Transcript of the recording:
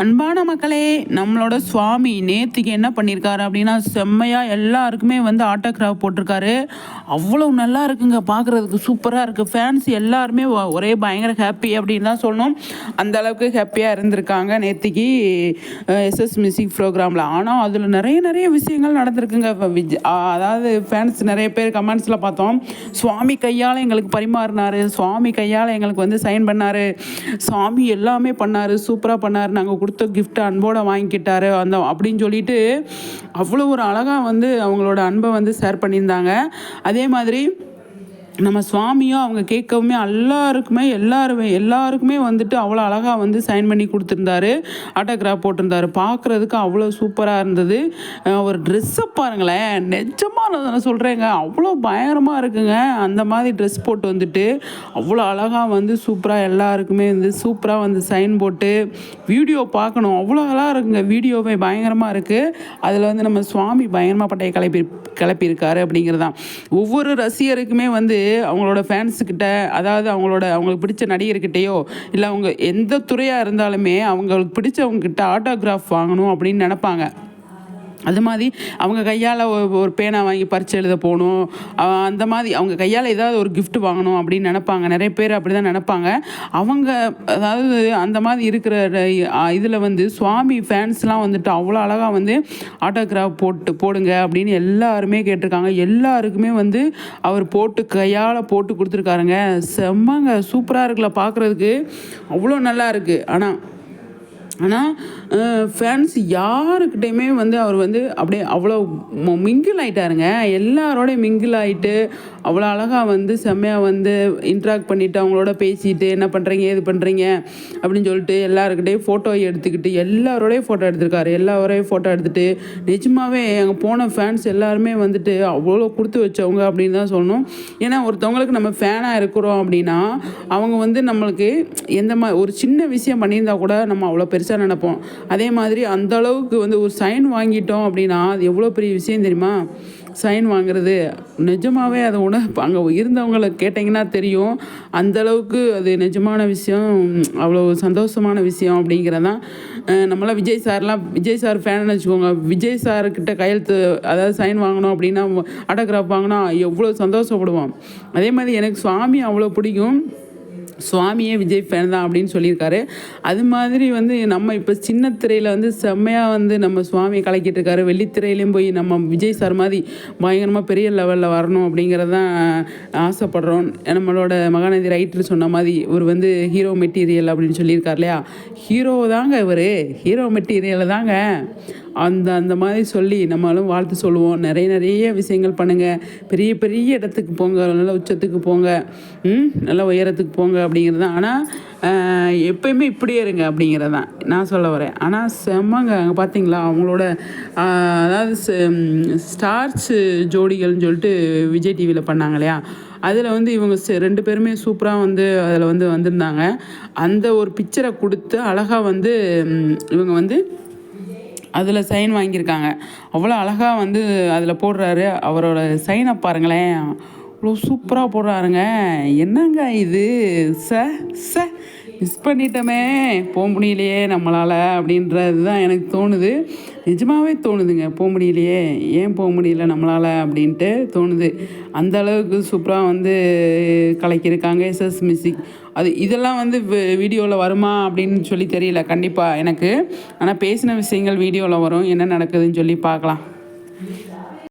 அன்பான மக்களே, நம்மளோட சுவாமி நேத்திக்கு என்ன பண்ணியிருக்காரு அப்படின்னா, செம்மையாக எல்லாருக்குமே வந்து ஆட்டோகிராஃப் போட்டிருக்காரு. அவ்வளோ நல்லா இருக்குங்க, பார்க்குறதுக்கு சூப்பராக இருக்குது. ஃபேன்ஸ் எல்லாருமே ஒரே பயங்கர ஹாப்பி அப்படின்னு தான் சொல்லணும். அந்த அளவுக்கு ஹாப்பியாக இருந்திருக்காங்க நேத்திக்கு எஸ்எஸ் மியூசிக் ப்ரோக்ராமில். ஆனால் அதில் நிறைய விஷயங்கள் நடந்திருக்குங்க. அதாவது ஃபேன்ஸ் நிறைய பேர் கமெண்ட்ஸில் பார்த்தோம், சுவாமி கையால் எங்களுக்கு பரிமாறினார், சுவாமி கையால் எங்களுக்கு வந்து சைன் பண்ணார், சுவாமி எல்லாமே பண்ணார், சூப்பராக பண்ணார், நாங்கள் கொடுத்த கிஃப்ட்டை அன்போடு வாங்கிக்கிட்டாரு அப்படின்னு சொல்லிட்டு அவ்வளோ ஒரு அழகாக வந்து அவங்களோட அன்பை வந்து ஷேர் பண்ணியிருந்தாங்க. அதே மாதிரி நம்ம சுவாமியும் அவங்க கேட்கவுமே எல்லாருக்குமே வந்துட்டு அவ்வளோ அழகாக வந்து சைன் பண்ணி கொடுத்துருந்தாரு, ஆட்டோகிராஃப் போட்டிருந்தாரு. பார்க்குறதுக்கு அவ்வளோ சூப்பராக இருந்தது. ஒரு ட்ரெஸ்ஸை பாருங்களேன், நிஜமாக நான் சொல்கிறேங்க, அவ்வளோ பயங்கரமாக இருக்குங்க. அந்த மாதிரி ட்ரெஸ் போட்டு வந்துட்டு அவ்வளோ அழகாக வந்து சூப்பராக எல்லாருக்குமே வந்து சூப்பராக வந்து சைன் போட்டு வீடியோ பார்க்கணும், அவ்வளோ அழகாக இருக்குங்க. வீடியோவே பயங்கரமாக இருக்குது. அதில் வந்து நம்ம சுவாமி பயங்கரமாக பட்டையை கிளப்பியிருக்காரு அப்படிங்கிறது தான். ஒவ்வொரு ரசிகருக்குமே வந்து அவங்களோட ஃபேன்ஸுக்கிட்ட, அதாவது அவங்களுக்கு பிடிச்ச நடிகர்கிட்டையோ இல்லை அவங்க எந்த துறையாக இருந்தாலுமே அவங்களுக்கு பிடிச்சவங்கக்கிட்ட ஆட்டோகிராஃப் வாங்கணும் அப்படின்னு நினப்பாங்க. அது மாதிரி அவங்க கையால் ஒரு பேனா வாங்கி பரிச்சு எழுத போகணும், அந்த மாதிரி அவங்க கையால் ஏதாவது ஒரு கிஃப்ட் வாங்கணும் அப்படின்னு நினப்பாங்க. நிறைய பேர் அப்படி தான் நினப்பாங்க. அவங்க அதாவது அந்த மாதிரி இருக்கிற இதில் வந்து சுவாமி ஃபேன்ஸ்லாம் வந்துட்டு அவ்வளோ அழகாக வந்து ஆட்டோகிராஃப் போடுங்க அப்படின்னு எல்லாருமே கேட்டிருக்காங்க. எல்லாருக்குமே வந்து அவர் கையால் போட்டு கொடுத்துருக்காருங்க. செம்மங்க, சூப்பராக இருக்குல்ல, பார்க்குறதுக்கு அவ்வளோ நல்லா இருக்குது. ஆனால் ஃபேன்ஸ் யாருக்கிட்டையுமே வந்து அவர் வந்து அப்படியே அவ்வளோ மிங்கிள் ஆகிட்டாருங்க. எல்லாரோடையும் மிங்கிள் ஆகிட்டு அவ்வளோ அழகாக வந்து செம்மையாக வந்து இன்ட்ராக்ட் பண்ணிவிட்டு அவங்களோட பேசிட்டு என்ன பண்ணுறீங்க ஏது பண்ணுறீங்க அப்படின்னு சொல்லிட்டு எல்லாருக்கிட்டையும் ஃபோட்டோ எடுத்துக்கிட்டு எல்லாரோடையும் ஃபோட்டோ எடுத்துகிட்டு நிஜமாகவே அங்கே போன ஃபேன்ஸ் எல்லாருமே வந்துட்டு அவ்வளோ கொடுத்து வச்சவங்க அப்படின்னு தான் சொல்லணும். ஏன்னா ஒருத்தவங்களுக்கு நம்ம ஃபேனாக இருக்கிறோம் அப்படின்னா அவங்க வந்து நம்மளுக்கு ஒரு சின்ன விஷயம் பண்ணியிருந்தா கூட நம்ம அவ்வளோ பெருசாக நினைப்போம். அதே மாதிரி அந்த அளவுக்கு வந்து ஒரு சைன் வாங்கிட்டோம் அப்படின்னா அது எவ்வளோ பெரிய விஷயம் தெரியுமா? சைன் வாங்குறது நிஜமாகவே அதை அங்கே இருந்தவங்களை கேட்டிங்கன்னா தெரியும், அந்தளவுக்கு அது நிஜமான விஷயம், அவ்வளோ சந்தோஷமான விஷயம் அப்படிங்கிறதான். நம்மளாம் விஜய் சார் ஃபேன்னு வச்சுக்கோங்க. விஜய் சார்கிட்ட கையெழுத்து அதாவது சைன் வாங்கணும் அப்படின்னா, ஆட்டோகிராஃப் வாங்கினா எவ்வளோ சந்தோஷப்படுவோம். அதே மாதிரி எனக்கு சுவாமி அவ்வளோ பிடிக்கும், சுவாமியே விஜய் ஃபேன் தான் அப்படின்னு சொல்லியிருக்காரு. அது மாதிரி வந்து நம்ம இப்போ சின்ன திரையில் வந்து செம்மையாக வந்து நம்ம சுவாமியை கலக்கிட்டு இருக்காரு. வெள்ளித்திரையிலையும் போய் நம்ம விஜய் சார் மாதிரி பயங்கரமாக பெரிய லெவலில் வரணும் அப்படிங்கிறதான் ஆசைப்படுறோம். நம்மளோட மகாநதி ரைட்டர் சொன்ன மாதிரி இவர் வந்து ஹீரோ மெட்டீரியல் அப்படின்னு சொல்லியிருக்கார் இல்லையா? ஹீரோ தாங்க இவர், ஹீரோ மெட்டீரியல் தாங்க. அந்த மாதிரி சொல்லி நம்மளும் வாழ்த்து சொல்லுவோம். நிறைய விஷயங்கள் பண்ணுங்கள், பெரிய இடத்துக்கு போங்க, நல்ல உச்சத்துக்கு போங்க, நல்ல உயரத்துக்கு போங்க அப்படிங்கிறது தான். ஆனால் எப்பயுமே இப்படியே இருங்க அப்படிங்கிறது தான் நான் சொல்ல வரேன். ஆனால் செம்மங்க, அங்கே பார்த்தீங்களா அவங்களோட அதாவது ஸ்டார்ஸ் ஜோடிகள்னு சொல்லிட்டு விஜய் டிவியில் பண்ணாங்க இல்லையா? அதில் வந்து இவங்க 2 பேருமே சூப்பராக வந்து அதில் வந்து வந்திருந்தாங்க. அந்த ஒரு பிக்சரை கொடுத்து அழகாக வந்து இவங்க வந்து அதில் சைன் வாங்கியிருக்காங்க. அவ்வளோ அழகாக வந்து அதில் போடுறாரு. அவரோட சைனை பாருங்களேன், அவ்வளோ சூப்பராக போடுறாருங்க. என்னங்க இது, மிஸ் பண்ணிட்டோமே, போக முடியலையே நம்மளால் அப்படின்றது தான் எனக்கு தோணுது. நிஜமாகவே தோணுதுங்க, போக முடியலையே, ஏன் போக முடியல நம்மளால் அப்படின்ட்டு தோணுது. அந்த அளவுக்கு சூப்பராக வந்து கலக்கியிருக்காங்க எஸ்எஸ் மியூசிக். இதெல்லாம் வந்து வீடியோவில் வருமா அப்படின்னு சொல்லி தெரியல கண்டிப்பாக எனக்கு. ஆனால் பேசின விஷயங்கள் வீடியோவில் வரும், என்ன நடக்குதுன்னு சொல்லி பார்க்கலாம்.